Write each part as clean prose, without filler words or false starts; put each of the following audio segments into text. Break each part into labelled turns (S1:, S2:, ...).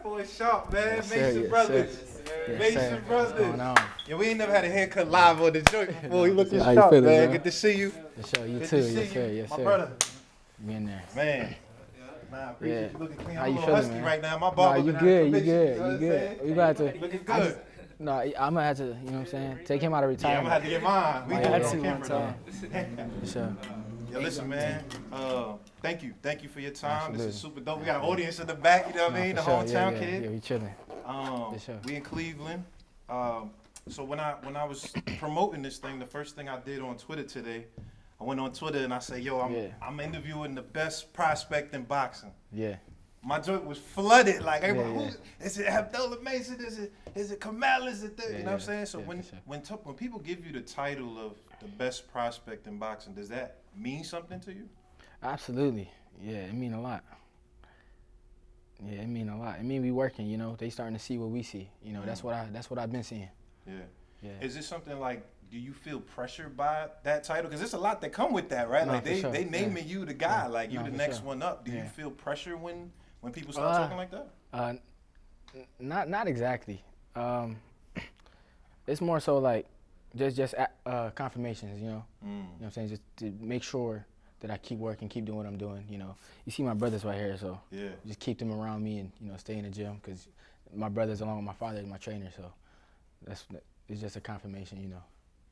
S1: That boy sharp, man.
S2: Yes,
S1: Mason
S2: yes,
S1: Brothers.
S2: Yes,
S1: Mason Brothers.
S2: What's going on?
S1: Yeah, we ain't never had a haircut live on the joint before. You looking
S2: How you
S1: sharp,
S2: feeling,
S1: man.
S2: bro?
S1: Good to see you.
S2: Yes, sir. You
S1: Good
S2: too.
S1: to see
S2: Yes,
S1: you.
S2: sir. Yes,
S1: My
S2: sir.
S1: brother.
S2: Be in there.
S1: Man. Nah, I appreciate you looking clean.
S2: How
S1: I'm
S2: you
S1: a little
S2: feeling,
S1: husky
S2: man?
S1: right now. My
S2: Nah,
S1: barber
S2: you
S1: been out of
S2: good. You
S1: commission,
S2: good.
S1: know what
S2: You
S1: I'm
S2: good.
S1: saying?
S2: We got to.
S1: Looking good.
S2: No, I'm gonna have to. You know what I'm saying? Take him out of
S1: Yeah, I'm
S2: retirement.
S1: gonna have to get mine. We
S2: I
S1: got
S2: had
S1: it
S2: to
S1: on
S2: one
S1: camera,
S2: time.
S1: though.
S2: For sure.
S1: Yeah, listen, man. Thank you for your time.
S2: Absolutely.
S1: This is super dope. We got an audience in the back. You know what I mean? The
S2: For sure.
S1: hometown
S2: Yeah,
S1: kid.
S2: Yeah, we chilling. For sure.
S1: We in Cleveland. So when I was promoting this thing, the first thing I did on Twitter today, I went on Twitter and I said, "Yo, I'm interviewing the best prospect in boxing."
S2: Yeah.
S1: My joint was flooded. Like, everyone,
S2: Yeah.
S1: who is it? Abdullah Mason? Is it Kamal? Is it? You know what I'm saying? So
S2: for sure.
S1: when people give you the title of the best prospect in boxing, does that mean something to you?
S2: Absolutely. Yeah, it mean a lot. Yeah, it mean a lot. It mean we working. You know, they starting to see what we see. You know, that's what I've been seeing.
S1: Yeah.
S2: Yeah.
S1: Is it something like? Do you feel pressured by that title? Because there's a lot that come with that, right?
S2: No,
S1: like
S2: for sure.
S1: they naming you the guy, like you
S2: No,
S1: the
S2: for
S1: next
S2: sure.
S1: one up. Do you
S2: Yeah.
S1: feel pressure when people start talking like that?
S2: Not exactly. It's more so like just confirmations, you know. You know what I'm saying? Just to make sure that I keep working, keep doing what I'm doing. You know, you see my brothers right here, so
S1: Yeah.
S2: just keep them around me and stay in the gym because my brothers, along with my father, is my trainer. So it's just a confirmation, you know.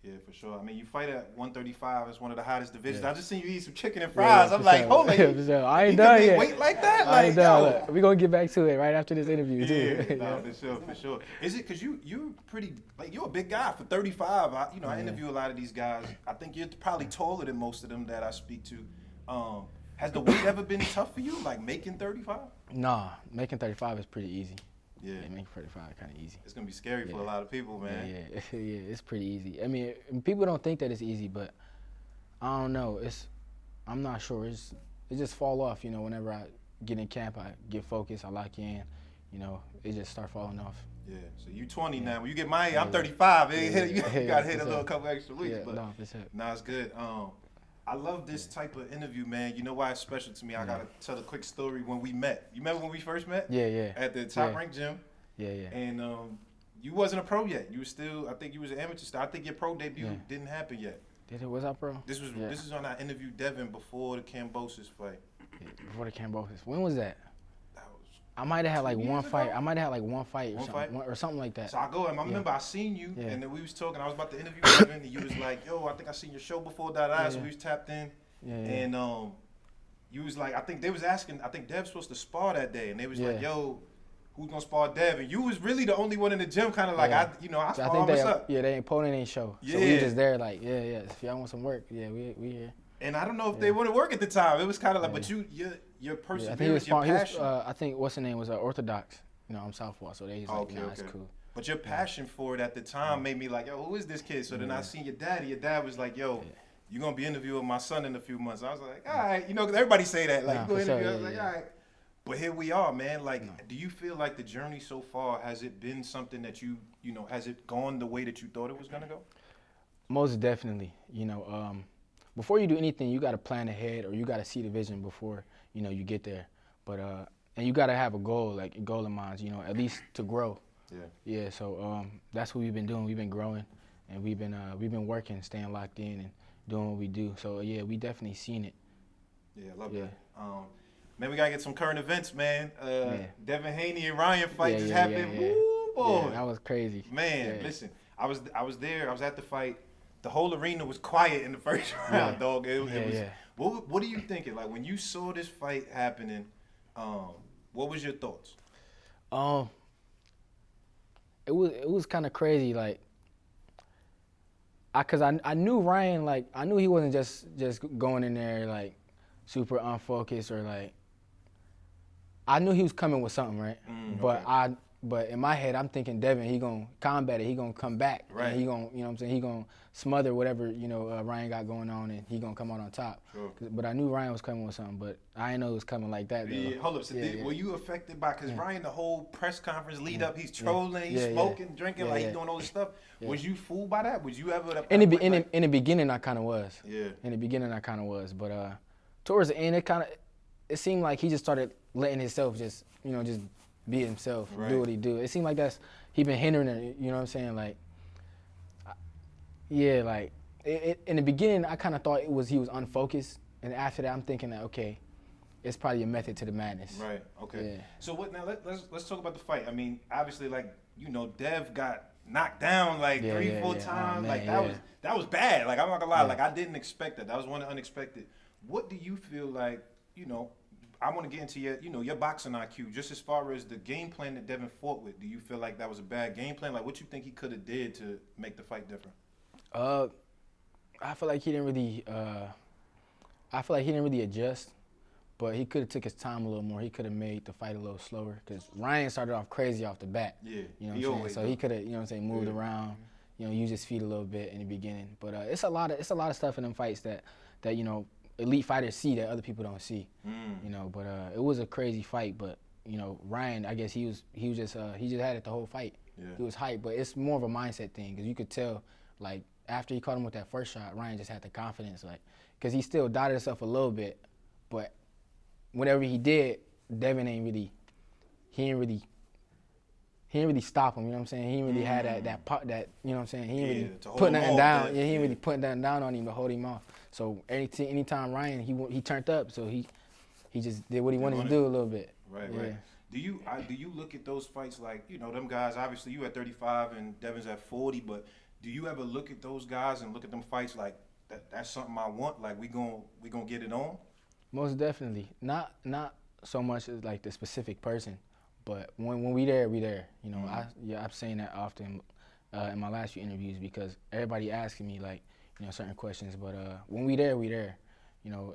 S1: Yeah, for sure. I mean, you fight at 135. It's one of the hottest divisions.
S2: Yeah.
S1: I just seen you eat some chicken and fries. I'm like,
S2: sure.
S1: holy,
S2: For sure. I ain't
S1: you
S2: done
S1: can
S2: yet.
S1: weight like that?
S2: I
S1: Like,
S2: ain't done.
S1: yo.
S2: Look, we gonna get back to it right after this interview too.
S1: Yeah, no, for sure. Is it because you're pretty, like, you're a big guy for 35. I interview a lot of these guys. I think you're probably taller than most of them that I speak to. Has the weight ever been tough for you, like making 35?
S2: Nah, making 35 is pretty easy.
S1: Yeah.
S2: Making 35 kind of easy.
S1: It's gonna be scary for a lot of people, man.
S2: Yeah, it's pretty easy. I mean, people don't think that it's easy, but I don't know. I'm not sure. It just fall off, you know. Whenever I get in camp, I get focused, I lock in, you know. It just start falling off.
S1: Yeah. So you 20 now. When you get my age, I'm 35. You got to hit a
S2: for
S1: little
S2: sure.
S1: couple extra weeks.
S2: Yeah,
S1: but
S2: no, for sure.
S1: nah, it's good. I love this type of interview, man. You know why it's special to me? I gotta tell a quick story when we met. You remember when we first met?
S2: Yeah.
S1: At the Top Rank Gym.
S2: Yeah.
S1: And you wasn't a pro yet. You were still, I think you was an amateur still. I think your pro debut didn't happen yet.
S2: Did it? Was I pro?
S1: This is when I interviewed Devin before the Cambosis fight.
S2: Yeah, before the Cambosis. When was that?
S1: That was
S2: I might have had like
S1: 2
S2: one
S1: years
S2: fight.
S1: ago?
S2: I might have had like one fight or
S1: One
S2: something,
S1: fight?
S2: or something like that.
S1: So I go and I remember I seen you
S2: Yeah.
S1: and then we was talking. I was about to interview Devin and you was like, "Yo, I think I seen your show before that."
S2: Yeah,
S1: So
S2: yeah.
S1: we was tapped in.
S2: Yeah.
S1: And you was like, I think they was asking, I think Dev's supposed to spar that day, and they was like, "Yo, who's gonna spar Dev?" And you was really the only one in the gym, kind of like, I
S2: So
S1: spar. What's up?
S2: Yeah, they opponent ain't show. So we were just there like, yeah. If y'all want some work, we here.
S1: And I don't know if they want to work at the time. It was kind of like, but your
S2: Yeah, I
S1: perseverance,
S2: think he was
S1: your
S2: he was,
S1: passion.
S2: I think what's the name was Orthodox. You know, I'm Southpaw, so they was like, nah, it's cool.
S1: But your passion for it at the time made me like, yo, who is this kid? So then I seen your daddy. Your dad was like, yo, you're going to be interviewing my son in a few months. I was like, all right. You know, 'cause everybody say that. Like, you go interview. I was like, all right. But here we are, man. Like, do you feel like the journey so far, has it been something that you know, has it gone the way that you thought it was going to go?
S2: Most definitely. You know, before you do anything, you got to plan ahead or you got to see the vision before, you know, you get there. But, and you got to have a goal, like a goal in mind, you know, at least to grow. Yeah, so that's what we've been doing. We've been growing, and we've been working, staying locked in, and doing what we do. So yeah, we definitely seen it.
S1: Yeah, I love that. Man, we gotta get some current events, man. Devin Haney and Ryan fight just happened. Woo, boy.
S2: Yeah, that was crazy.
S1: Man, listen, I was there. I was at the fight. The whole arena was quiet in the first round, dog. It was. What are you thinking? Like when you saw this fight happening, what was your thoughts?
S2: It was kind of crazy, like, cause I knew Ryan, like, I knew he wasn't just going in there like super unfocused or like. I knew he was coming with something, right? But in my head, I'm thinking Devin, he gonna combat it, he gonna come back,
S1: right?
S2: And he gonna, you know what I'm saying, he gonna smother whatever Ryan got going on, and he gonna come out on top.
S1: Sure.
S2: But I knew Ryan was coming with something, but I didn't know it was coming like that.
S1: Yeah,
S2: though.
S1: hold up. So were you affected by, because Ryan, the whole press conference lead up, he's trolling, he's smoking, drinking, like he's doing all this stuff. Was you fooled by that? Was you ever
S2: in the beginning, I kind of was.
S1: Yeah.
S2: In the beginning, I kind of was, but towards the end, it seemed like he just started letting himself just be himself,
S1: Right.
S2: do what he do. It seemed like he been hindering it. You know what I'm saying? Like, yeah, like in the beginning, I kind of thought he was unfocused, and after that, I'm thinking that okay, it's probably a method to the madness.
S1: Right. Okay.
S2: Yeah.
S1: So what now? Let's talk about the fight. I mean, obviously, like Dev got knocked down like three, 4 times.
S2: Oh, man,
S1: like that was bad. Like I'm not gonna lie. Like I didn't expect that. That was one of the unexpected. What do you feel like? I want to get into your boxing IQ. Just as far as the game plan that Devin fought with, do you feel like that was a bad game plan? Like what you think he could have did to make the fight different?
S2: I feel like he didn't really. I feel like he didn't really adjust, but he could have took his time a little more. He could have made the fight a little slower because Ryan started off crazy off the bat.
S1: Yeah,
S2: you know what I'm saying. So he could have, moved around, use his feet a little bit in the beginning. But it's a lot of stuff in them fights that elite fighters see that other people don't see. But it was a crazy fight. But Ryan, I guess he just had it the whole fight.
S1: Yeah.
S2: He was hyped, but it's more of a mindset thing because you could tell, like after he caught him with that first shot, Ryan just had the confidence, like because he still doubted himself a little bit, but whenever he did, Devin he didn't really stop him. You know what I'm saying? He didn't really had that you know what I'm saying? He didn't really put nothing down. Yeah, he didn't really put nothing down on him to hold him off. So anytime Ryan he turned up, so he just did what he wanted to do a little bit.
S1: Right,
S2: yeah.
S1: right. Do you look at those fights like them guys? Obviously, you at 35 and Devin's at 40, but do you ever look at those guys and look at them fights like that's something I want? Like we gonna get it on?
S2: Most definitely. Not so much as like the specific person, but when we there, we there. I'm saying that often in my last few interviews because everybody asking me like certain questions. But when we there, we there.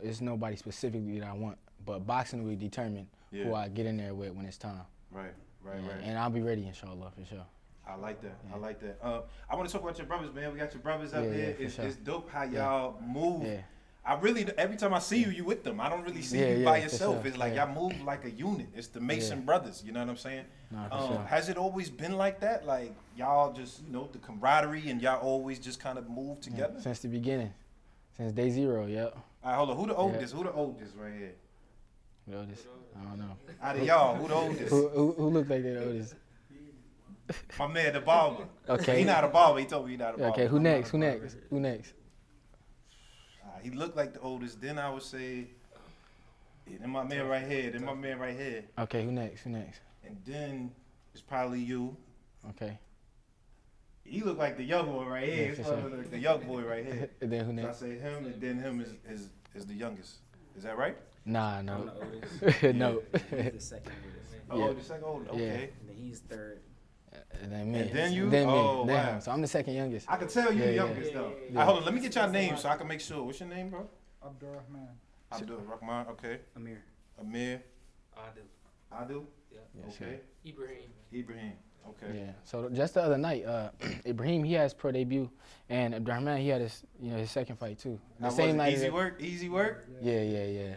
S2: It's nobody specifically that I want, but boxing will determine who I get in there with when it's time.
S1: Right.
S2: And I'll be ready, inshallah, for sure.
S1: I like that. Yeah. I like that. I want to talk about your brothers, man. We got your brothers up here. It's dope how y'all move. Yeah. I really, every time I see you with them. I don't really see you by yourself. Sure. It's like y'all move like a unit. It's the Mason brothers. You know what I'm saying?
S2: Nah, sure.
S1: Has it always been like that? Like y'all just, the camaraderie and y'all always just kind of move together?
S2: Since the beginning. Since day zero, yep.
S1: All right, hold on. Who the oldest? Who the oldest right here?
S2: The oldest? I don't know.
S1: Out of y'all, who the oldest?
S2: who look like they're the oldest?
S1: My man, the barber.
S2: Okay.
S1: He not a barber. He told me he not a barber.
S2: Okay, who next?
S1: He looked like the oldest. Then I would say, then my man right here.
S2: Okay, who next?
S1: And then it's probably you.
S2: Okay.
S1: He look like the young boy right here.
S2: Yeah, sure.
S1: Like the young boy right here.
S2: And then who next?
S1: So I say him, and then him is the youngest. Is that right?
S2: Nah, no.
S3: I'm the oldest.
S2: No.
S3: He's the second oldest.
S1: Oh, the second oldest. Okay.
S2: Yeah.
S3: And then he's third.
S2: And then me.
S1: And then you?
S2: Then me.
S1: Oh,
S2: then
S1: wow.
S2: him. So I'm the second youngest.
S1: I can tell you the youngest though.
S2: Yeah.
S1: Right, hold on, let me get y'all names so I can make sure. What's your name, bro?
S4: Abdullah.
S1: Abdullah, okay.
S3: Amir.
S1: Adil?
S3: Yeah.
S1: Okay. Ibrahim. Okay.
S2: Yeah. So just the other night, Ibrahim he had his pro debut, and Abdurrahman he had his his second fight too. The same night.
S1: Easy work.
S2: Yeah,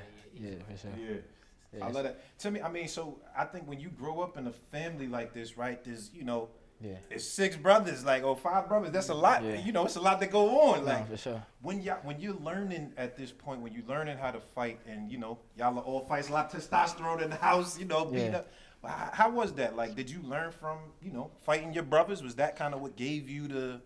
S2: for sure.
S1: Yeah. I love that. Tell me, I mean, so I think when you grow up in a family like this, right? There's it's 6 brothers, like or 5 brothers. That's a lot.
S2: Yeah.
S1: It's a lot that go on. Like
S2: no, for sure.
S1: when you're learning at this point, when you're learning how to fight, and y'all are all fights, a lot of testosterone in the house, beating up. How was that? Like, did you learn from, fighting your brothers? Was that kind of what gave you the...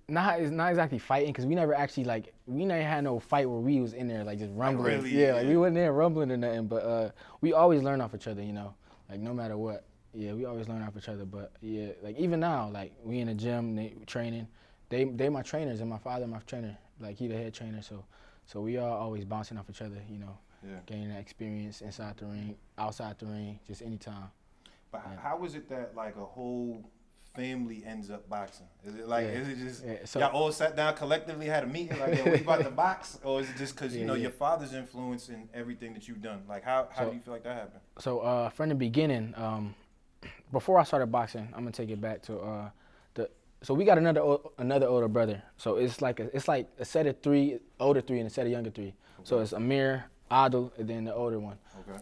S2: Not exactly fighting, because we never actually, we never had no fight where we was in there, just rumbling.
S1: Really?
S2: Yeah, we wasn't there rumbling or nothing, but we always learn off each other, no matter what. Yeah, we always learn off each other, but yeah, even now, we in the gym, they training. They my trainers, and my father my trainer. He the head trainer, so we are always bouncing off each other, gaining that experience inside the ring, outside the ring, just anytime.
S1: But how is it that a whole family ends up boxing? Is it is it just y'all all sat down collectively, had a meeting we about to box, or is it just because your father's influence in everything that you've done? How do you feel like that happened?
S2: So from the beginning, before I started boxing, I'm gonna take it back to so we got another older brother. So it's like a set of 3 older 3 and a set of younger 3. Okay. So it's Amir, Adil, and then the older one.
S1: Okay.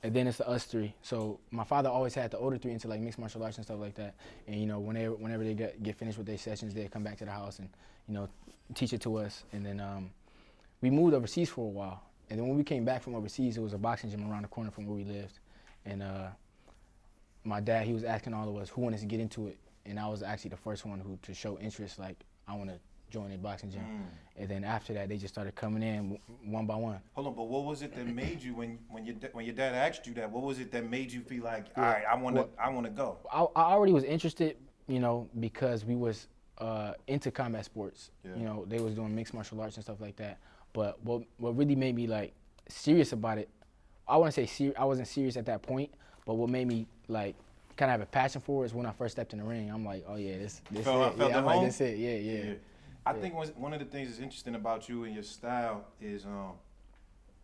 S2: And then it's us 3. So my father always had the older 3 into mixed martial arts and stuff like that. And whenever they get finished with their sessions, they'd come back to the house and teach it to us. And then we moved overseas for a while. And then when we came back from overseas, it was a boxing gym around the corner from where we lived. And my dad, he was asking all of us who wanted to get into it. And I was actually the first one to show interest, like, I want to join a boxing gym. And then after that, they just started coming in one by one.
S1: Hold on, but what was it that made you, when your dad asked you that, what was it that made you feel like, all right, I want to go?
S2: I already was interested, you know, because we was into combat sports. Yeah. You know, they was doing mixed martial arts and stuff like that. But what really made me, like, serious about it, I wouldn't say I wasn't serious at that point, but what made me, like, kind of have a passion for it is when I first stepped in the ring. I'm like, oh yeah, this it. Yeah, I'm like, this it. Yeah.
S1: I think one of the things that's interesting about you and your style is, well,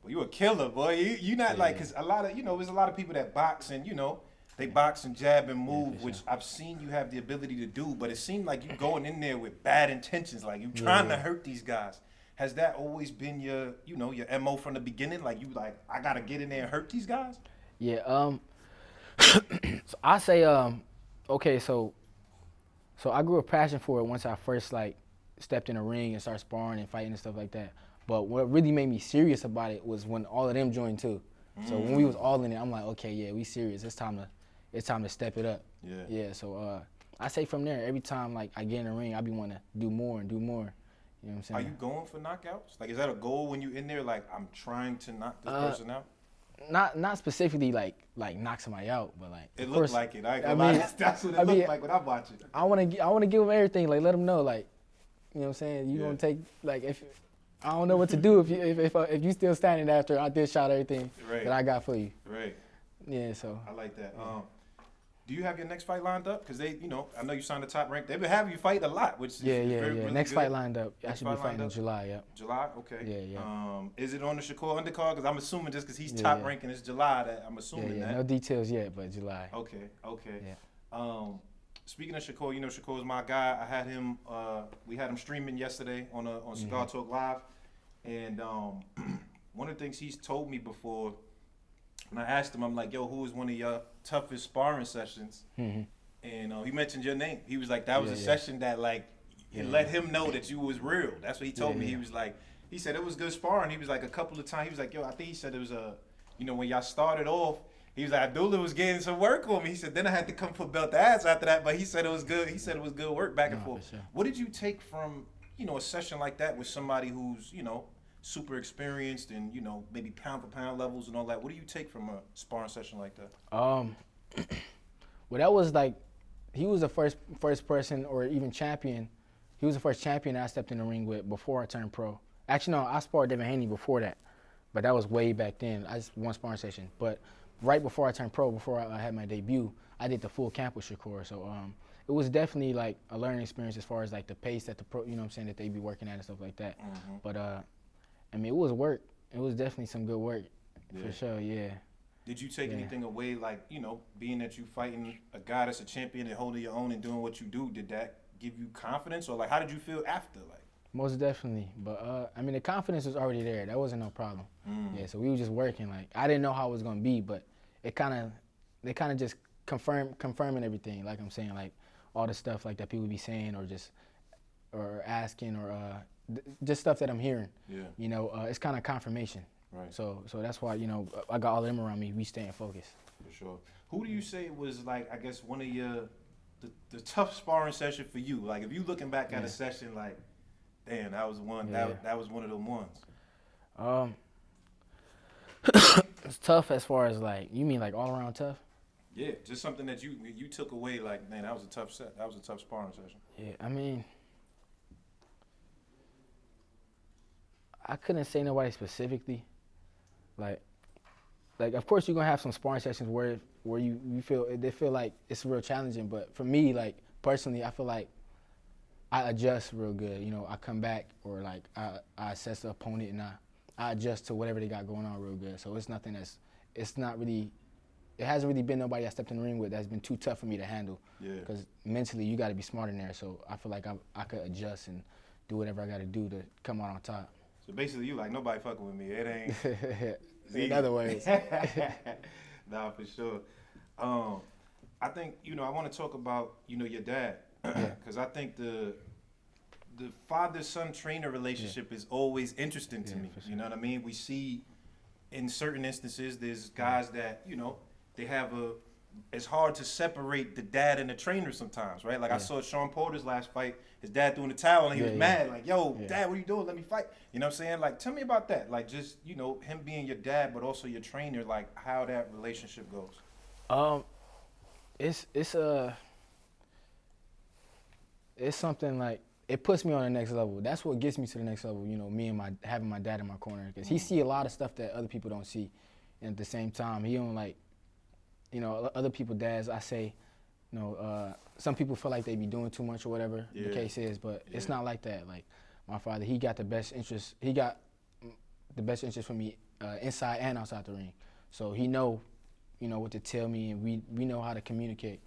S1: you a killer, boy. You not like, because a lot of, you know, there's a lot of people that box and, you know, they box and jab and move, which I've seen you have the ability to do, but it seemed like you going in there with bad intentions, like you trying to hurt these guys. Has that always been your, you know, your MO from the beginning? Like, you like, I got to get in there and hurt these guys?
S2: Yeah, so I say, okay, so I grew a passion for it once I first, like, stepped in the ring and started sparring and fighting and stuff like that. But what really made me serious about it was when all of them joined too. So when we was all in it, I'm like, okay, yeah, we serious. It's time to step it up. Yeah. So I say from there, every time, like, I get in the ring, I be wanting to do more and do more. You know what I'm saying?
S1: Are you going for knockouts? Like, is that a goal when you in there? Like, I'm trying to knock this person out.
S2: Not specifically like knock somebody out, but like
S1: it looked like it. I mean, that's what it looked like when I watched it.
S2: I want to give them everything. Like, let them know, like, you know what I'm saying. You gonna take, like, if I don't know what to do if you still standing after I did shot everything that I got for you.
S1: Right.
S2: Yeah. So
S1: I like that. Do you have your next fight lined up? Because they, you know, I know you signed the Top Rank. They've been having you fight a lot, which is really
S2: next
S1: good.
S2: fight lined up. I should be fighting in July. Yep.
S1: July, okay.
S2: Yeah.
S1: Is it on the Shakur undercard? Because I'm assuming just because he's top rank and it's July, that I'm assuming that.
S2: No details yet, but July.
S1: Okay.
S2: Yeah.
S1: Speaking of Shakur, you know Shakur's my guy. I had him. We had him streaming yesterday on Cigar Talk Live, and one of the things he's told me before. And I asked him, I'm like, yo, who was one of your toughest sparring sessions? And he mentioned your name. He was like, that was a session that, like, it let him know that you was real. That's what he told me. He was like, he said it was good sparring. He was like, a couple of times, he was like, yo, I think he said it was you know, when y'all started off, he was like, Abdullah was getting some work on me. He said, then I had to come for belt ass after that. But he said it was good. He said it was good work back and forth. Sure. What did you take from, you know, a session like that with somebody who's, you know, super experienced and, you know, maybe pound for pound levels and all that? What do you take from a sparring session like that?
S2: Well, that was like, he was the first person or even champion. He was the first champion I stepped in the ring with before I turned pro. Actually, no, I sparred Devin Haney before that, but that was way back then. I just one sparring session. But right before I turned pro, before I had my debut, I did the full camp with Shakur. So it was definitely like a learning experience as far as like the pace that the pro, you know what I'm saying, that they be working at and stuff like that. But I mean, it was work. It was definitely some good work, for sure, yeah.
S1: Did you take anything away, like, you know, being that you fighting a guy that's a champion and holding your own and doing what you do, did that give you confidence? Or, like, how did you feel after, like?
S2: Most definitely. But, I mean, the confidence was already there. That wasn't no problem. Yeah, so we were just working. Like, I didn't know how it was going to be, but they kind of just confirming everything, like I'm saying, like, all the stuff, like, that people be saying or asking or just stuff that I'm hearing. Yeah. You know, it's kind of confirmation. Right. So that's why, you know, I got all of them around me. We staying focused.
S1: For sure. Who do you say was, like, I guess one of your the tough sparring session for you? Like, if you looking back at a session, like, damn, that was one. That was one of them ones.
S2: It's tough as far as, like, you mean like all around tough?
S1: Yeah, just something that you took away, like, man, that was a tough set. That was a tough sparring session.
S2: Yeah, I mean, I couldn't say nobody specifically. Like of course you're gonna have some sparring sessions where you feel like it's real challenging, but for me, like, personally, I feel like I adjust real good. You know, I come back or like I assess the opponent and I adjust to whatever they got going on real good. So it's nothing it hasn't really been nobody I stepped in the ring with that's been too tough for me to handle. Yeah. Because mentally you got to be smart in there. So I feel like I could adjust and do whatever I got to do to come out on top.
S1: So basically, you like, nobody fucking with me. It ain't.
S2: In other ways.
S1: Nah, for sure. I think, you know, I want to talk about, you know, your dad, because I think the the father-son trainer relationship is always interesting to me.
S2: Sure.
S1: You know what I mean? We see in certain instances, there's guys that, you know, they have it's hard to separate the dad and the trainer sometimes, right? Like I saw Sean Porter's last fight, his dad threw in the towel and he was mad, like, yo, dad, what are you doing? Let me fight. You know what I'm saying? Like, tell me about that. Like, just, you know, him being your dad, but also your trainer, like how that relationship goes.
S2: It's something like, it puts me on the next level. That's what gets me to the next level, you know, me and having my dad in my corner. Because he see a lot of stuff that other people don't see. And at the same time, he don't like, you know, other people dads, I say, you know, some people feel like they be doing too much or whatever the case is, but it's not like that. Like, my father, he got the best interest for me inside and outside the ring. So he know, you know, what to tell me, and we know how to communicate.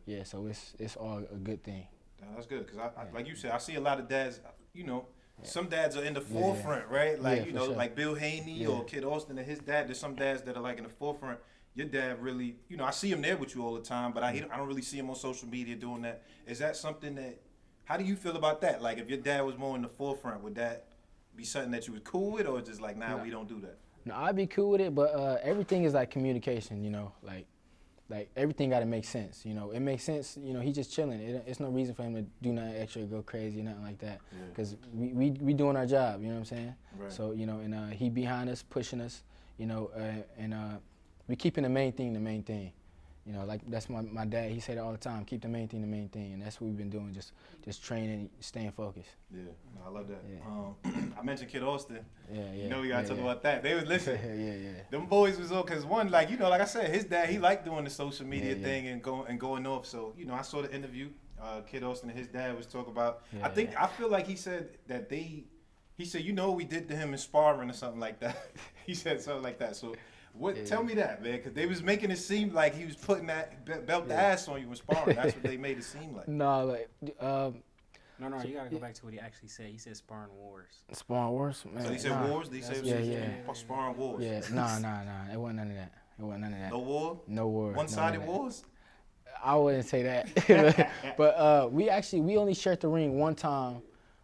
S2: Yeah, so it's all a good thing.
S1: That's good, because I like you said, I see a lot of dads, you know, some dads are in the forefront, right? Like, you know, like Bill Haney or Kid Austin and his dad, there's some dads that are like in the forefront. Your dad really, you know, I see him there with you all the time, but I don't really see him on social media doing that. Is that something that, how do you feel about that? Like, if your dad was more in the forefront, would that be something that you was cool with, or just like, nah, we don't do that?
S2: No, I'd be cool with it, but everything is like communication, you know, like everything got to make sense, you know. It makes sense, you know, he's just chilling. It's no reason for him to do nothing extra, go crazy, nothing like that. Because we doing our job, you know what I'm saying? Right. So, you know, and he behind us, pushing us, you know, and we keeping the main thing. You know, like that's my dad, he said it all the time, keep the main thing, and that's what we've been doing, just training, staying focused.
S1: Yeah, no, I love that. Yeah. I mentioned Kid Austin.
S2: Yeah.
S1: You know we gotta talk about that. They was listening.
S2: Yeah.
S1: Them boys was on, cause one, like, you know, like I said, his dad, he liked doing the social media thing and going off. So, you know, I saw the interview. Kid Austin and his dad was talking about. I feel like he said that he said, you know, what we did to him in sparring or something like that. He said something like that. So. Tell me that, man, because they was making it seem like he was putting that belt the ass on you in sparring. That's what they made it seem like.
S2: No, like,
S3: No, you gotta go back to what he actually said. He said sparring wars.
S2: Sparring wars? Man,
S1: so he said wars? Did he say sparring wars?
S2: Yeah, nah. It wasn't none of that.
S1: No war?
S2: No war.
S1: One-sided wars?
S2: I wouldn't say that. But we only shared the ring one time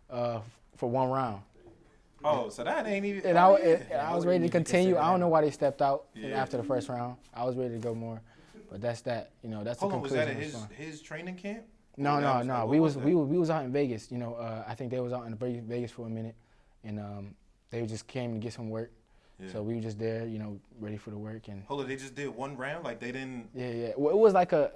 S2: for one round.
S1: Oh, so that ain't even.
S2: And I was ready to continue. I don't know why they stepped out after the first round. I was ready to go more, but that's that. You know, that's the conclusion.
S1: Was that at his training camp?
S2: No. We was out in Vegas. You know, I think they was out in Vegas for a minute, and they just came to get some work. Yeah. So we were just there, you know, ready for the work. And
S1: hold on, they just did one round, like they didn't.
S2: Yeah. Well, it was like a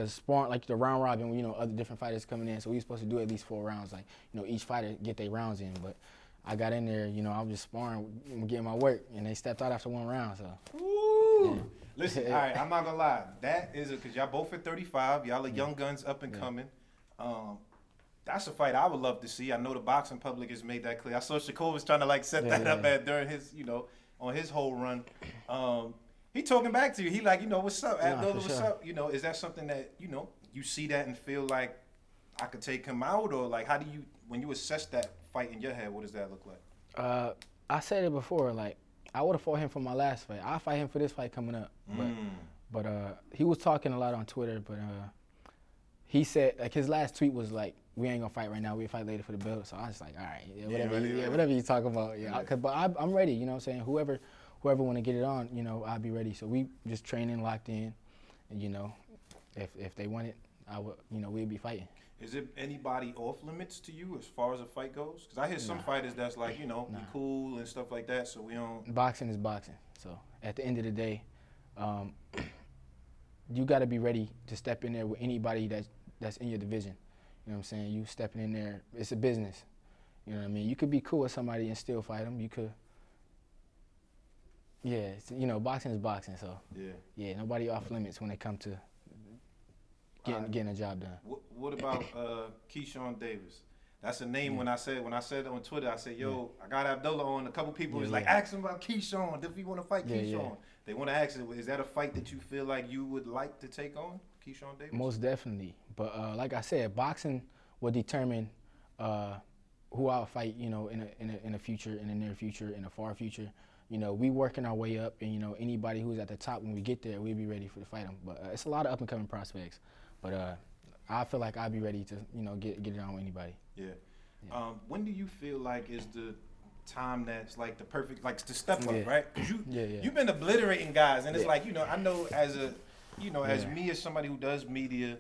S2: sparring, like the round robin, you know, other different fighters coming in. So we were supposed to do at least 4 rounds, like, you know, each fighter get their rounds in. But I got in there, you know, I was just sparring, getting my work, and they stepped out after 1 round. So.
S1: Ooh. Yeah. Listen, all right, I'm not gonna lie. That is because y'all both at 35. Y'all are young guns, up and coming. That's a fight I would love to see. I know the boxing public has made that clear. I saw Shakur was trying to like set that up during his, you know, on his whole run. He talking back to you. He like, you know, what's up, Abdullah? What's up? You know, is that something that, you know, you see that and feel like I could take him out, or like how do you, when you assess that fight in your head, what does that look like?
S2: I said it before, like I would have fought him for my last fight. I'll fight him for this fight coming up. But he was talking a lot on Twitter, but he said, like, his last tweet was like, we ain't gonna fight right now, we'll fight later for the belt. So I was like, all right, whatever you talk about. But I'm ready, you know what I'm saying? Whoever want to get it on, you know, I'll be ready. So we just training, locked in, and, you know, if they want it, I would, you know, we'll be fighting.
S1: Is it anybody off limits to you as far as a fight goes? Because I hear some fighters that's like, you know, be cool and stuff like that, so we don't.
S2: Boxing is boxing. So at the end of the day, you got to be ready to step in there with anybody that's in your division. You know what I'm saying? You stepping in there, it's a business. You know what I mean? You could be cool with somebody and still fight them. You could. Yeah, you know, boxing is boxing, so yeah, nobody off limits when it comes to getting a job done.
S1: What about Keyshawn Davis? That's a name. When I said on Twitter, I said, yo, I got Abdullah on. A couple people was like, ask him about Keyshawn. If you want to fight Keyshawn, they want to ask him, is that a fight that you feel like you would like to take on, Keyshawn Davis?
S2: Most definitely, but like I said, boxing will determine who I'll fight. You know, in the future, in the near future, in the far future. You know, we working our way up, and, you know, anybody who's at the top when we get there, we'll be ready to fight them. But it's a lot of up-and-coming prospects. But I feel like I'll be ready to, you know, get it on with anybody.
S1: Yeah. When do you feel like is the time that's like the perfect, like to step up, right? Because you've been obliterating guys, and it's like, you know, I know as a, you know, as me, as somebody who does media,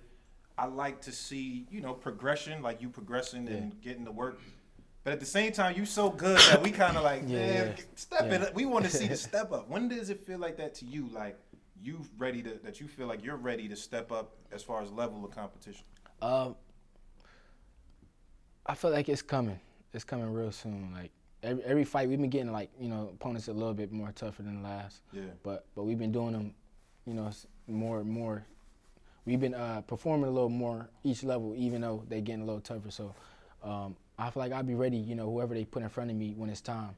S1: I like to see, you know, progression, like you progressing and getting to work. But at the same time, you so good that we kind of like, step it up. We want to see the step up. When does it feel like that to you? Like you ready to, that you feel like you're ready to step up as far as level of competition?
S2: I feel like it's coming. It's coming real soon. Like every fight, we've been getting like, you know, opponents a little bit more tougher than the last. Yeah. But we've been doing them, you know, more and more. We've been performing a little more each level, even though they're getting a little tougher. So I feel like I'll be ready, you know, whoever they put in front of me when it's time.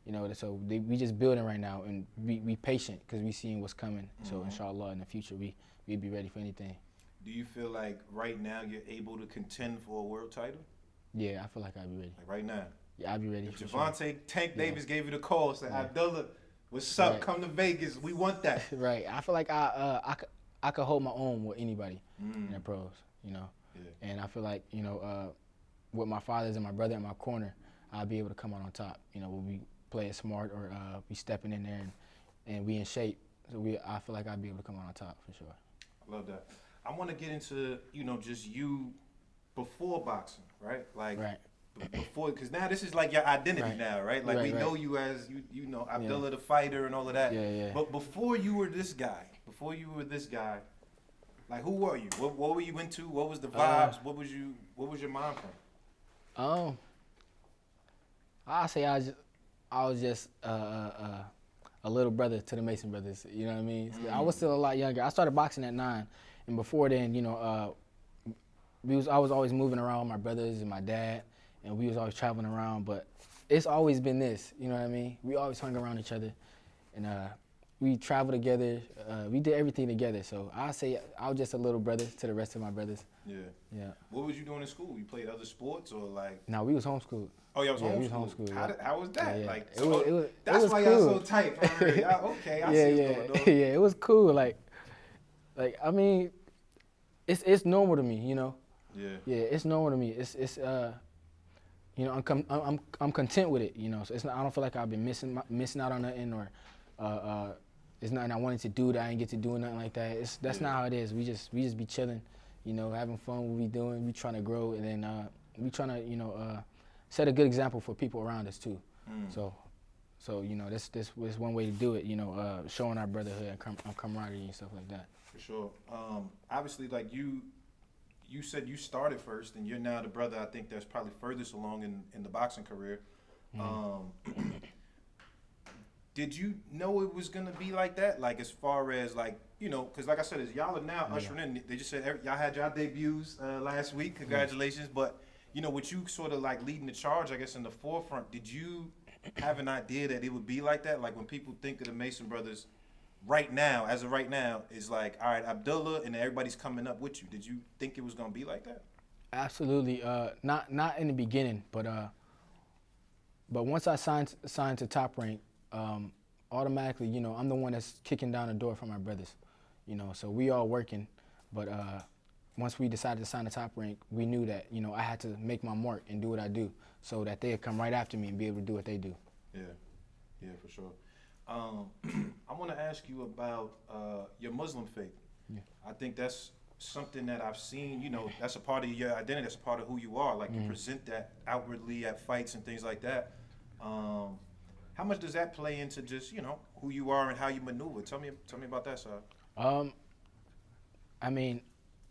S2: You know, so we just building right now, and we patient because we seeing what's coming. So inshallah, in the future, we'll be ready for anything.
S1: Do you feel like right now you're able to contend for a world title?
S2: Yeah, I feel like I'll be ready.
S1: Like right now?
S2: Yeah, I'll be ready.
S1: If Javante Tank Davis gave you the call, said, Abdullah, what's up? Come to Vegas. We want that.
S2: Right. I feel like I could hold my own with anybody in the pros, you know. Yeah. And I feel like, you know, with my fathers and my brother in my corner, I'll be able to come out on top. You know, when we play it smart or we stepping in there and we in shape. So I feel like I'll be able to come out on top for sure.
S1: I love that. I want to get into, you know, just you before boxing, right? Like before, because now this is like your identity now, right? Like we know you as, you know, Abdullah the fighter and all of that. Yeah. But before you were this guy, like who were you? What were you into? What was the vibes? What was your mind frame?
S2: I say I was just a little brother to the Mason brothers. You know what I mean? I was still a lot younger. I started boxing at 9, and before then, you know, I was always moving around with my brothers and my dad, and we was always traveling around. But it's always been this. You know what I mean? We always hung around each other, and we traveled together. We did everything together. So I say I was just a little brother to the rest of my brothers. Yeah.
S1: What was you doing in school? You played other sports or like?
S2: No, we was homeschooled.
S1: Oh, y'all was homeschooled.
S2: We was homeschooled.
S1: How was that?
S2: Yeah.
S1: Like,
S2: that's
S1: why
S2: cool.
S1: y'all so tight. Okay, I see what's going on.
S2: Yeah, it was cool. Like I mean, it's normal to me, you know. Yeah, it's normal to me. It's you know, I'm content with it, you know. So it's not, I don't feel like I've been missing out on nothing, or it's nothing I wanted to do that I didn't get to do, nothing like that. That's not how it is. We just be chilling, you know, having fun. What we doing, we trying to grow, and then we trying to, you know, set a good example for people around us too. So you know, this was one way to do it, you know, showing our brotherhood and camaraderie and stuff like that.
S1: For sure. Obviously, like you said you started first, and you're now the brother I think that's probably furthest along in the boxing career. Did you know it was gonna be like that? Like as far as like, you know, because like I said, as y'all are now ushering in, they just said y'all had y'all debuts last week. Congratulations. But you know, with you sort of like leading the charge, I guess, in the forefront, did you have an idea that it would be like that? Like when people think of the Mason brothers right now, as of right now, is like, all right, Abdullah, and everybody's coming up with you. Did you think it was gonna be like that?
S2: Absolutely. Not in the beginning, but once I signed to Top Rank, automatically, you know, I'm the one that's kicking down the door for my brothers. You know, so we all working, but once we decided to sign the Top Rank, we knew that, you know, I had to make my mark and do what I do, so that they'd come right after me and be able to do what they do.
S1: Yeah, for sure. I want to ask you about your Muslim faith. Yeah. I think that's something that I've seen, you know, that's a part of your identity, that's a part of who you are. Like you present that outwardly at fights and things like that. How much does that play into just, you know, who you are and how you maneuver? Tell me about that side.
S2: I mean,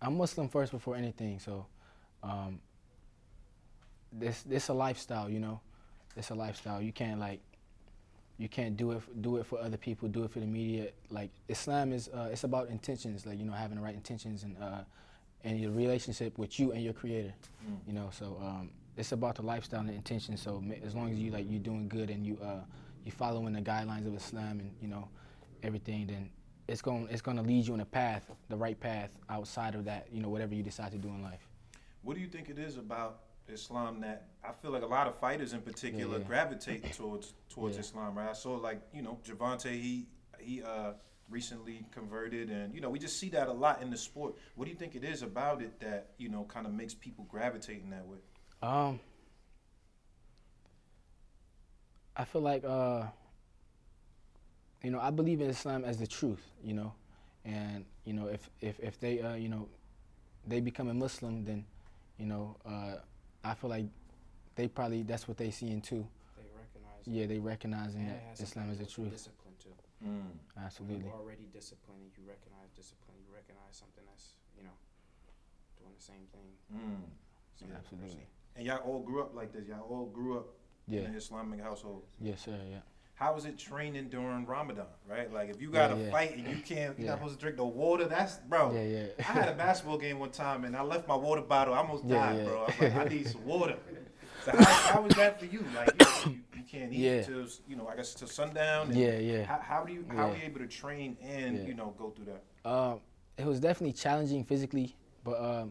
S2: I'm Muslim first before anything, so this a lifestyle, you know. It's a lifestyle. You can't do it for other people, do it for the media. Like Islam is it's about intentions, like, you know, having the right intentions and your relationship with you and your creator. You know, so it's about the lifestyle and the intention. So as long as you're doing good and you following the guidelines of Islam and, you know, everything, then it's going to lead you on a path, the right path outside of that, you know, whatever you decide to do in life.
S1: What do you think it is about Islam that I feel like a lot of fighters in particular gravitate towards Islam, right? I saw, like, you know, Javante, he recently converted, and we just see that a lot in the sport. What do you think it is about it that kind of makes people gravitate in that way?
S2: I feel like I believe in Islam as the truth, and if they they become a Muslim, then I feel like that's what they seeing too.
S4: They recognize.
S2: Yeah, they recognizing that Islam is the truth.
S4: Discipline too.
S2: Absolutely.
S4: When you're already disciplined, you recognize discipline. You recognize something that's doing the same thing.
S2: Yeah, absolutely.
S1: And y'all all grew up like this. Y'all all grew up in an Islamic household.
S2: Yes, sir. Yeah.
S1: How is it training during Ramadan, right? Like, if you got to fight and you're not supposed to drink no water, that's, bro.
S2: Yeah.
S1: I had a basketball game one time and I left my water bottle. I almost died, bro. I was like, I need some water. So how was that for you? Like, you can't eat till, I guess till sundown. And How are you able to train and, go through that?
S2: It was definitely challenging physically, but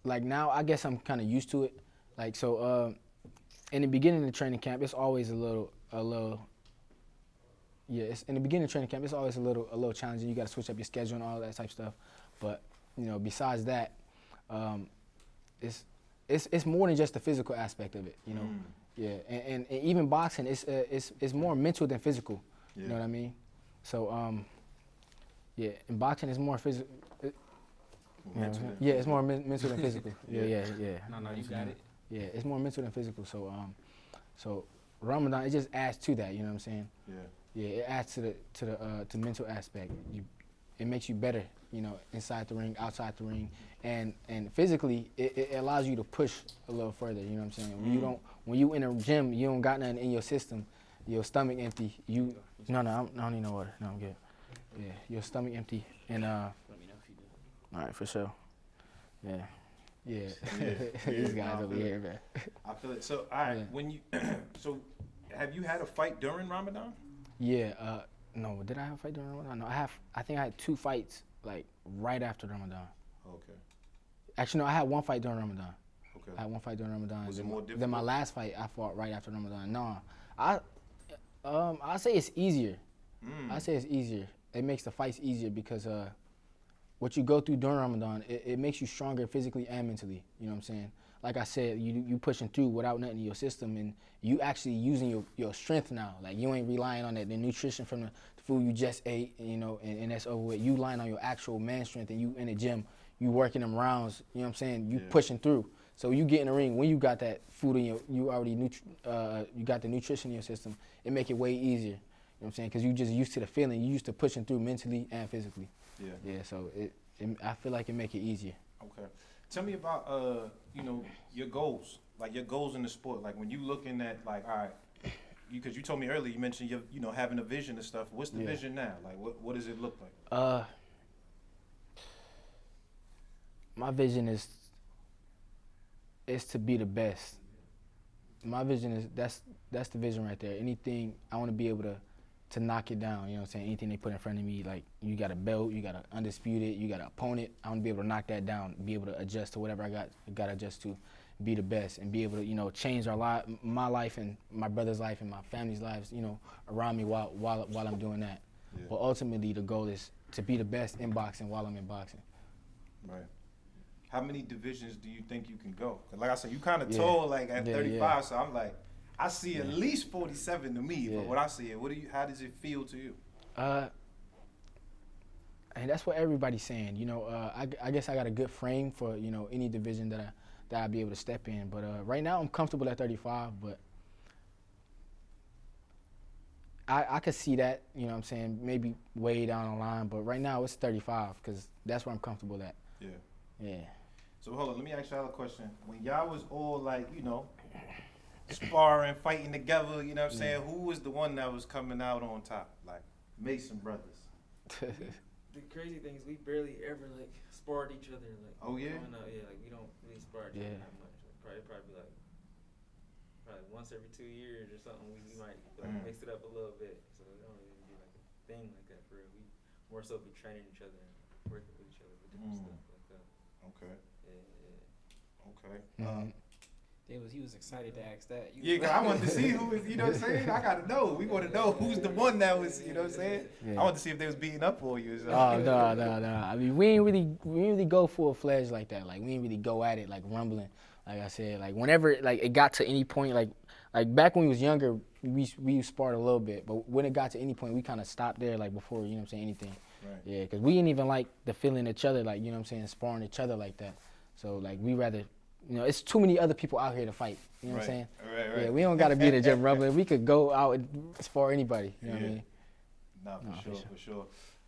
S2: like now, I guess I'm kind of used to it. Like, so in the beginning of the training camp, it's always in the beginning of training camp, it's always a little challenging. You got to switch up your schedule and all that type of stuff. But besides that, it's more than just the physical aspect of it. Yeah, and even boxing, it's more mental than physical. Yeah. You know what I mean? So in boxing, it's more physical. It's more mental than physical. Yeah.
S3: No, you got it.
S2: Yeah, it's more mental than physical. So Ramadan, it just adds to that. You know what I'm saying? Yeah, it adds to the mental aspect. It makes you better. Inside the ring, outside the ring, and physically, it allows you to push a little further. You know what I'm saying? When you in a gym, you don't got nothing in your system, your stomach empty. I don't need no water. No, I'm good. Yeah, your stomach empty, and
S3: Let me know if you do.
S2: all right, for sure. Yeah. These guys over here, man.
S1: I feel it. So, all right, so have you had a fight during Ramadan?
S2: Yeah. No, did I have a fight during Ramadan? No, I think I had 2 fights like right after Ramadan.
S1: Okay.
S2: Actually, no, I had 1 fight during Ramadan.
S1: Okay.
S2: I had 1 fight during Ramadan.
S1: Was it more difficult?
S2: Then my last fight, I fought right after Ramadan. No, I say it's easier. I say it's easier. It makes the fights easier because what you go through during Ramadan, it makes you stronger physically and mentally. You know what I'm saying? Like I said, you pushing through without nothing in your system, and you actually using your strength now. Like, you ain't relying on the nutrition from the food you just ate, and that's over with. You relying on your actual man strength, and you in the gym, you working them rounds. You know what I'm saying? You pushing through. So you get in the ring when you got that food in you already you got the nutrition in your system. It make it way easier. You know what I'm saying? Because you just used to the feeling. You used to pushing through mentally and physically. Yeah. So I feel like it make it easier.
S1: Okay. Tell me about your goals. Like, your goals in the sport. Like, when you looking at, like, all right, because you told me earlier, you mentioned having a vision and stuff. What's the vision now? Like, what does it look like?
S2: My vision is to be the best. My vision is that's the vision right there. Anything, I want to be able to knock it down. You know what I'm saying? Anything they put in front of me, like, you got a belt, you got an undisputed, you got an opponent. I want to be able to knock that down, be able to adjust to whatever I got to adjust to, be the best, and be able to change my life and my brother's life and my family's lives, around me while I'm doing that. Yeah. But ultimately, the goal is to be the best in boxing while I'm in boxing.
S1: Right. How many divisions do you think you can go? 'Cause like I said, you kind of told like at 35, so I'm like, I see at least 47 to me. But what I see, how does it feel to you?
S2: And that's what everybody's saying. I guess I got a good frame for any division that I'll be able to step in. But right now I'm comfortable at 35. But I could see that. You know what I'm saying? Maybe way down the line. But right now it's 35 because that's where I'm comfortable at. Yeah.
S1: So hold on, let me ask y'all a question. When y'all was all like, sparring, fighting together, you know what I'm saying? Who was the one that was coming out on top? Like, Mason brothers.
S5: The crazy thing is we barely ever like sparred each other. Like,
S1: oh yeah?
S5: Like we don't really spar each other that much. Like, probably once every 2 years or something. We might mix it up a little bit. So we don't really do like a thing like that for real. We more so be training each other and working with each other with different stuff like that.
S1: Okay.
S5: Yeah.
S1: Okay.
S4: He was excited to ask that.
S1: Yeah, 'cause I wanted to see who was, you know what I'm saying? I got to know. We want to know who's the one that was, you know what I'm saying?
S2: Yeah.
S1: I want to see if they was beating up on you. So.
S2: Oh, no. I mean, we ain't really go full-fledged like that. Like, we ain't really go at it, like, rumbling. Like I said, like, whenever, like, it got to any point, like back when we was younger, we sparred a little bit. But when it got to any point, we kind of stopped there, like, before, you know what I'm saying, anything.
S1: Right.
S2: Yeah, because we didn't even like the feeling each other, like, you know what I'm saying, sparring each other like that. So, like, we rather, you know, it's too many other people out here to fight. You know what I'm saying?
S1: Right.
S2: Yeah, we don't got to be in the gym rumbling. We could go out and spar anybody. You know what I mean?
S1: No, for sure.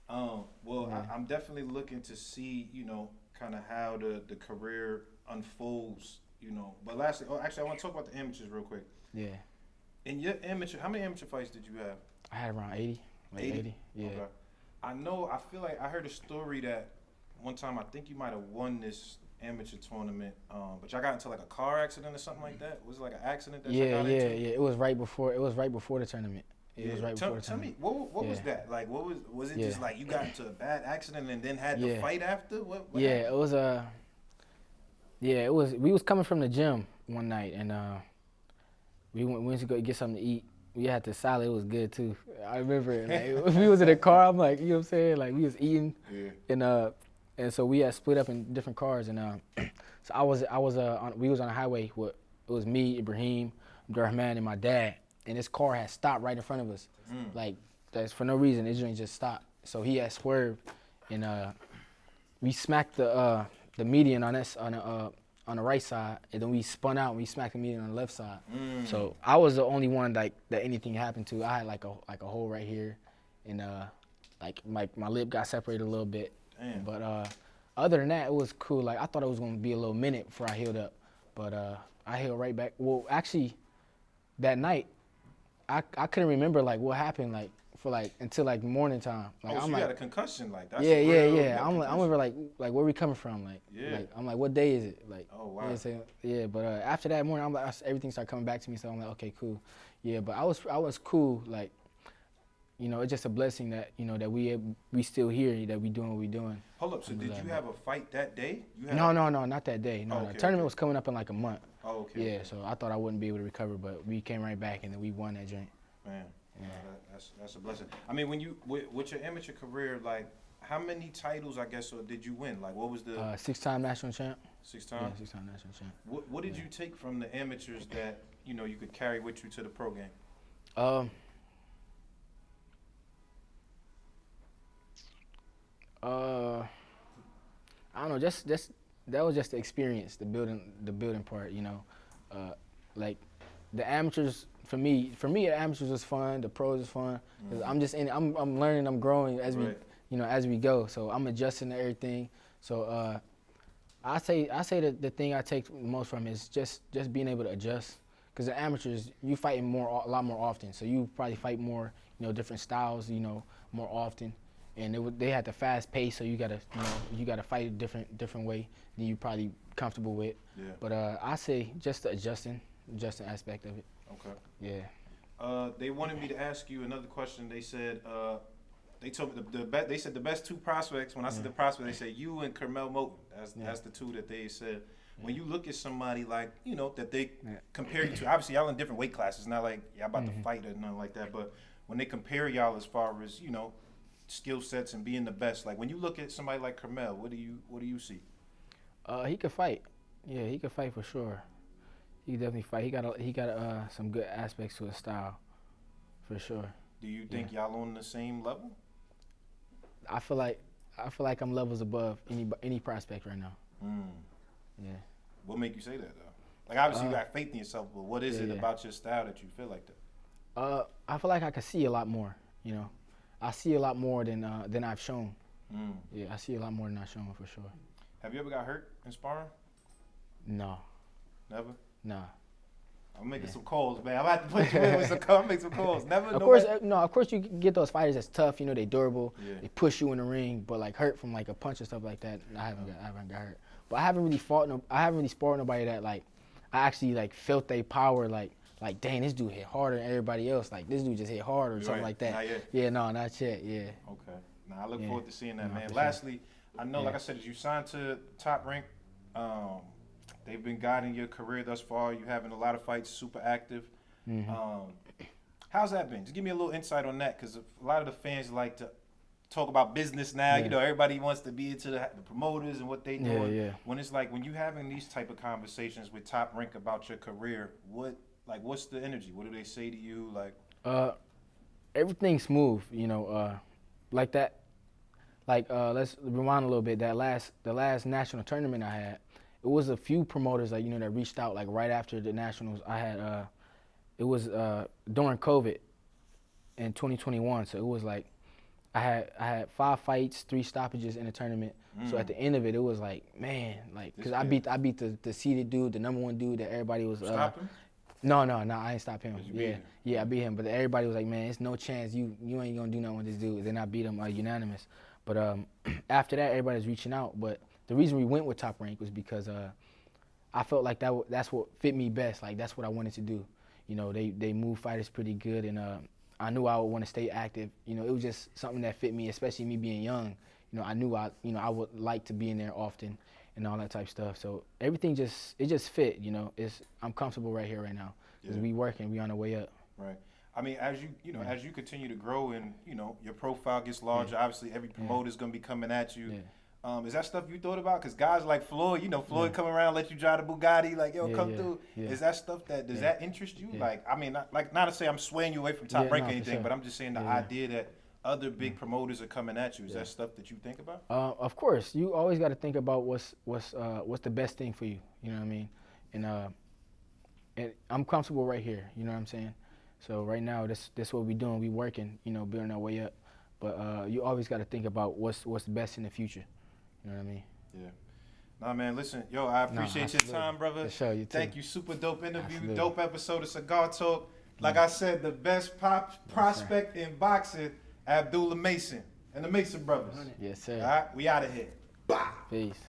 S1: Well, I'm definitely looking to see, you know, kind of how the career unfolds, you know. But lastly, actually, I want to talk about the amateurs real quick.
S2: Yeah.
S1: In your amateur, how many amateur fights did you have?
S2: I had around 80. Like 80? Yeah.
S1: Okay. I feel like I heard a story that one time I think you might have won this amateur tournament, but y'all got into like a car accident or something like that. Was it like an accident that y'all got into?
S2: Yeah. It was right before the tournament. It was right before the tournament.
S1: Tell me, what was that? Like, was it just like you got into a bad accident and then had to fight after? What happened?
S2: It was it was. We was coming from the gym one night and we went to go get something to eat. We had the salad. It was good too. I remember like we was in the car. I'm like, you know what I'm saying? Like we was eating, and so we had split up in different cars. And so we was on a highway with it was me, Ibrahim, Abdurrahman, and my dad. And this car had stopped right in front of us, like that's for no reason. It just stopped. So he had swerved, and we smacked the median on the right side, and then we spun out and we smacked the median on the left side. So I was the only one like that anything happened to. I had like a hole right here, and like my lip got separated a little bit.
S1: Damn.
S2: But other than that, it was cool. Like I thought it was gonna be a little minute before I healed up, but I healed right back. Well, actually, that night, I couldn't remember like what happened like for like until like morning time. Like,
S1: so
S2: I'm
S1: you
S2: like,
S1: had a concussion like that?
S2: Yeah. I'm over like where we coming from? Like, I'm like, what day is it? Like,
S1: oh wow.
S2: You know what I'm saying? Yeah, but after that morning, I'm like, everything started coming back to me. So I'm like, okay, cool. Yeah, but I was cool. Like, you know, it's just a blessing that you know that we still here, that we doing what we doing.
S1: Hold up. So did you have a fight that day?
S2: No, not that day. No, the tournament was coming up in like a month.
S1: Oh, okay.
S2: Yeah, so I thought I wouldn't be able to recover, but we came right back and then we won that joint.
S1: Man, that's a blessing. I mean, when you with your amateur career, like how many titles I guess did you win? Like what was the
S2: 6-time national champ?
S1: 6 times.
S2: Yeah, 6-time national champ.
S1: What did you take from the amateurs that you know you could carry with you to the pro game?
S2: I don't know, just that was just the experience, the building part, you know. Like the amateurs for me the amateurs was fun, the pros was fun. I'm just I'm learning, I'm growing as we go. So I'm adjusting to everything. So I say that the thing I take most from is just being able to adjust. Because the amateurs, you fight a lot more often. So you probably fight more, you know, different styles, you know, more often. And they had the fast pace, so you gotta fight a different way than you probably comfortable with.
S1: Yeah.
S2: But I say just the adjusting aspect of it.
S1: Okay.
S2: Yeah.
S1: They wanted me to ask you another question. They said they told me they said the best two prospects. When I said the prospect, they said you and Kermel Moten. That's the two that they said. When you look at somebody like, you know, that they compare you to, obviously y'all in different weight classes, not like y'all about to fight or nothing like that, but when they compare y'all as far as, you know, skill sets and being the best, like when you look at somebody like Kermel, what do you see?
S2: He could fight. Yeah, he could fight for sure. He could definitely fight. He got some good aspects to his style, for sure.
S1: Do you think y'all on the same level?
S2: I feel like I'm levels above any prospect right now. Yeah.
S1: What make you say that though? Like obviously you got faith in yourself, but what is it about your style that you feel like that?
S2: I feel like I can see a lot more. You know, I see a lot more than I've shown. Yeah, I see a lot more than I've shown for sure.
S1: Have you ever got hurt in sparring?
S2: No.
S1: Never?
S2: Nah.
S1: I'm making some calls, man. I'm about to put you in with some calls. Make some calls. Never.
S2: Of course you get those fighters that's tough. You know, they durable.
S1: Yeah.
S2: They push you in the ring, but like hurt from like a punch and stuff like that. I haven't got hurt. But I haven't really sparred nobody that like I actually like felt their power like dang, this dude hit harder than everybody else. Like this dude just hit harder or something like that.
S1: Not yet.
S2: Yeah, no, not yet. Yeah.
S1: Okay. Now I look forward to seeing that, man.
S2: For
S1: Lastly, I know, like I said, as you signed to Top Rank, They've been guiding your career thus far. You having a lot of fights, super active. How's that been? Just give me a little insight on that, because a lot of the fans like to talk about business now.
S2: Yeah.
S1: You know, everybody wants to be into the promoters and what they doing.
S2: Yeah.
S1: When it's like, when you having these type of conversations with Top Rank about your career, what's the energy? What do they say to you? Like,
S2: everything's smooth, you know, like that. Like, let's rewind a little bit. The last national tournament I had, it was a few promoters, like, you know, that reached out, like, right after the nationals. I had, it was during COVID in 2021, so it was like, I had 5 fights, 3 stoppages in the tournament. So at the end of it, it was like, man, like, because I beat the seeded dude, the number 1 dude that everybody was.
S1: Stop him?
S2: No, I ain't stop him.
S1: Yeah,
S2: I beat him. But everybody was like, man, it's no chance you ain't gonna do nothing with this dude. Then I beat him unanimous. But after that, everybody's reaching out. But the reason we went with Top Rank was because I felt like that's what fit me best. Like, that's what I wanted to do. You know, they move fighters pretty good, and I knew I would want to stay active. You know, it was just something that fit me, especially me being young. You know, I knew I would like to be in there often and all that type of stuff. So everything just fit. You know, I'm comfortable right here right now because we working, we on the way up.
S1: Right. I mean, as you continue to grow and, you know, your profile gets larger, obviously every promoter's going to be coming at you.
S2: Yeah.
S1: Is that stuff you thought about? Because guys like Floyd, you know, Floyd come around, let you drive the Bugatti, like, yo, come through.
S2: Yeah.
S1: Is that stuff does that interest you?
S2: Yeah.
S1: Like, I mean, not to say I'm swaying you away from Top Rank or
S2: for
S1: anything,
S2: sure.
S1: but I'm just saying the idea that other big promoters are coming at you. Is that stuff that you think about?
S2: Of course, you always got to think about what's the best thing for you. You know what I mean? And I'm comfortable right here. You know what I'm saying? So right now, this what we doing. We working. You know, building our way up. But you always got to think about what's best in the future. You know what I mean?
S1: Yeah. Nah, man, listen, yo, I appreciate your time, brother.
S2: For sure, you too.
S1: Thank you. Super dope interview.
S2: Absolutely.
S1: Dope episode of Cigar Talk. Like I said, the best prospect in boxing, Abdullah Mason and the Mason brothers.
S2: Yes, sir.
S1: All right, we out of here. Bye.
S2: Peace.